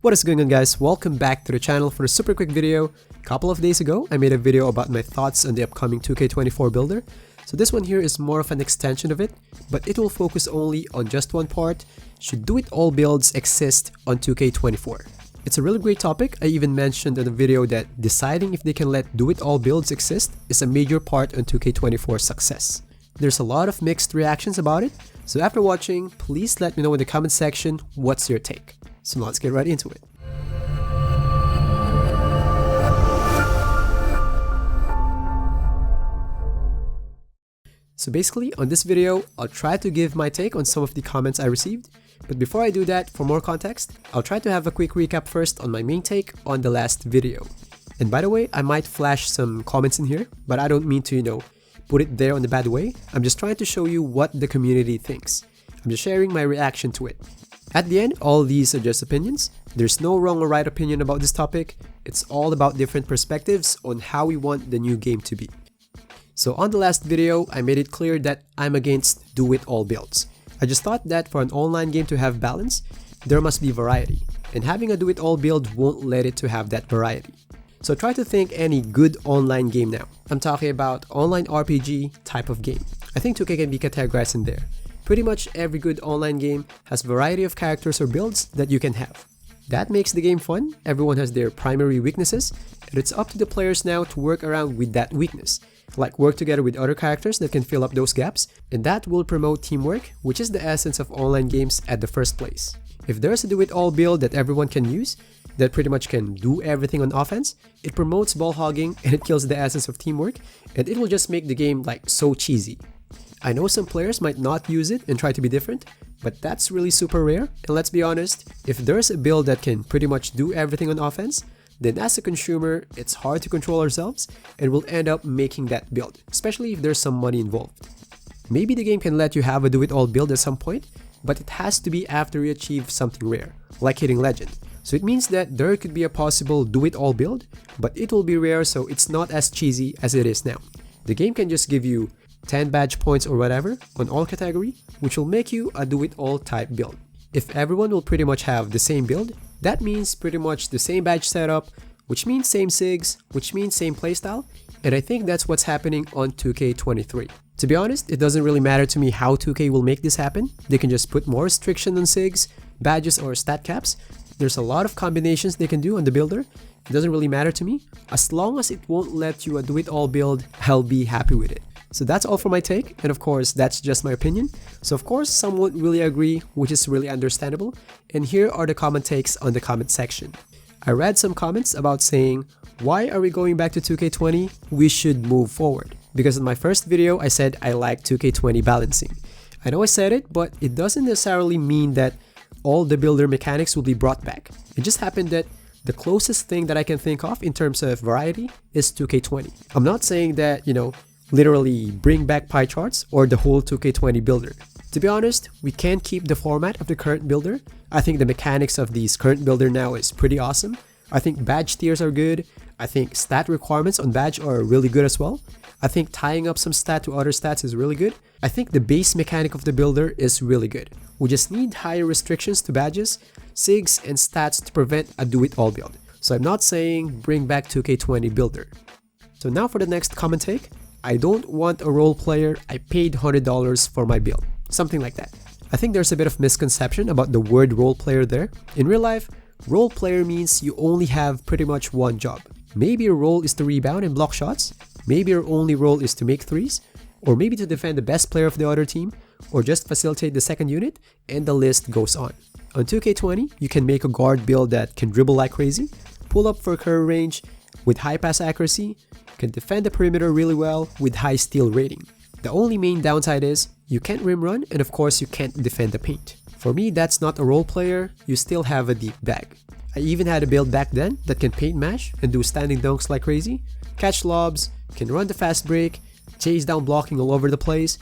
What is going on, guys? Welcome back to the channel for a super quick video. A couple of days ago, I made a video about my thoughts on the upcoming 2K24 builder. So this one here is more of an extension of it, but it will focus only on just one part. Should do-it-all builds exist on 2K24? It's a really great topic. I even mentioned in the video that deciding if they can let do-it-all builds exist is a major part on 2K24's success. There's a lot of mixed reactions about it, so after watching, please let me know in the comment section what's your take. So let's get right into it. So basically, on this video, I'll try to give my take on some of the comments I received. But before I do that, for more context, I'll try to have a quick recap first on my main take on the last video. And by the way, I might flash some comments in here, but I don't mean to, put it there on the bad way. I'm just trying to show you what the community thinks. I'm just sharing my reaction to it. At the end, all these are just opinions. There's no wrong or right opinion about this topic. It's all about different perspectives on how we want the new game to be. So on the last video, I made it clear that I'm against do-it-all builds. I just thought that for an online game to have balance, there must be variety. And having a do-it-all build won't let it to have that variety. So try to think any good online game now. I'm talking about online RPG type of game. I think 2K can be categorized in there. Pretty much every good online game has variety of characters or builds that you can have. That makes the game fun. Everyone has their primary weaknesses, and it's up to the players now to work around with that weakness. Like work together with other characters that can fill up those gaps, and that will promote teamwork, which is the essence of online games at the first place. If there's a do-it-all build that everyone can use, that pretty much can do everything on offense, it promotes ball hogging and it kills the essence of teamwork, and it will just make the game so cheesy. I know some players might not use it and try to be different, but that's really super rare, and let's be honest, if there's a build that can pretty much do everything on offense, then as a consumer, it's hard to control ourselves and we'll end up making that build, especially if there's some money involved. Maybe the game can let you have a do-it-all build at some point, but it has to be after you achieve something rare, like hitting legend. So it means that there could be a possible do-it-all build, but it will be rare, so it's not as cheesy as it is now. The game can just give you 10 badge points or whatever on all category, which will make you a do-it-all type build. If everyone will pretty much have the same build, that means pretty much the same badge setup, which means same SIGs, which means same playstyle, and I think that's what's happening on 2K23. To be honest, it doesn't really matter to me how 2K will make this happen. They can just put more restriction on SIGs, badges, or stat caps. There's a lot of combinations they can do on the builder. It doesn't really matter to me. As long as it won't let you do it all build, I'll be happy with it. So that's all for my take, and of course, that's just my opinion. So of course, some won't really agree, which is really understandable. And here are the common takes on the comment section. I read some comments about saying, why are we going back to 2K20? We should move forward. Because in my first video, I said I like 2K20 balancing. I know I said it, but it doesn't necessarily mean that all the builder mechanics will be brought back. It just happened that the closest thing that I can think of in terms of variety is 2K20. I'm not saying that, literally bring back pie charts or the whole 2K20 builder. To be honest, we can't keep the format of the current builder. I think the mechanics of this current builder now is pretty awesome. I think badge tiers are good. I think stat requirements on badge are really good as well. I think tying up some stat to other stats is really good. I think the base mechanic of the builder is really good. We just need higher restrictions to badges, SIGs, and stats to prevent a do-it-all build. So I'm not saying bring back 2K20 builder. So now for the next comment take. I don't want a role player, I paid $100 for my build. Something like that. I think there's a bit of misconception about the word role player there. In real life, role player means you only have pretty much one job. Maybe your role is to rebound and block shots, maybe your only role is to make threes, or maybe to defend the best player of the other team, or just facilitate the second unit, and the list goes on. On 2K20, you can make a guard build that can dribble like crazy, pull up for curve range with high pass accuracy, can defend the perimeter really well with high steal rating. The only main downside is you can't rim run, and of course you can't defend the paint. For me, that's not a role player, you still have a deep bag. I even had a build back then that can paint mash and do standing dunks like crazy, catch lobs, can run the fast break, chase down blocking all over the place,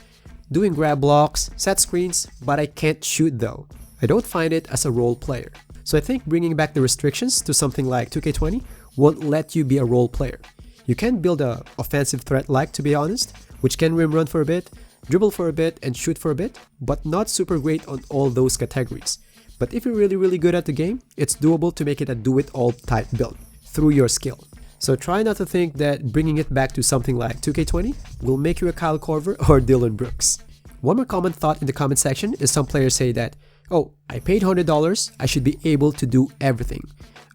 doing grab blocks, set screens, but I can't shoot though. I don't find it as a role player. So I think bringing back the restrictions to something like 2K20 won't let you be a role player. You can build a offensive threat to be honest, which can rim run for a bit, dribble for a bit, and shoot for a bit, but not super great on all those categories. But if you're really good at the game, it's doable to make it a do-it-all type build through your skill. So try not to think that bringing it back to something like 2K20 will make you a Kyle Korver or Dylan Brooks. One more common thought in the comment section is some players say that, oh, I paid $100, I should be able to do everything.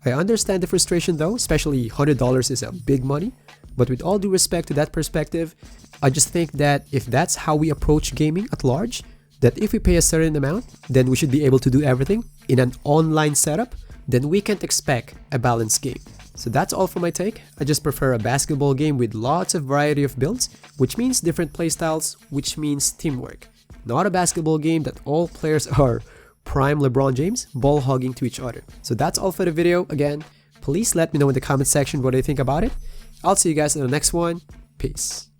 I understand the frustration though, especially $100 is a big money, but with all due respect to that perspective, I just think that if that's how we approach gaming at large, that if we pay a certain amount, then we should be able to do everything in an online setup, then we can't expect a balanced game. So that's all for my take. I just prefer a basketball game with lots of variety of builds, which means different playstyles, which means teamwork. Not a basketball game that all players are prime LeBron James ball hogging to each other. So that's all for the video. Again, please let me know in the comment section what you think about it. I'll see you guys in the next one. Peace.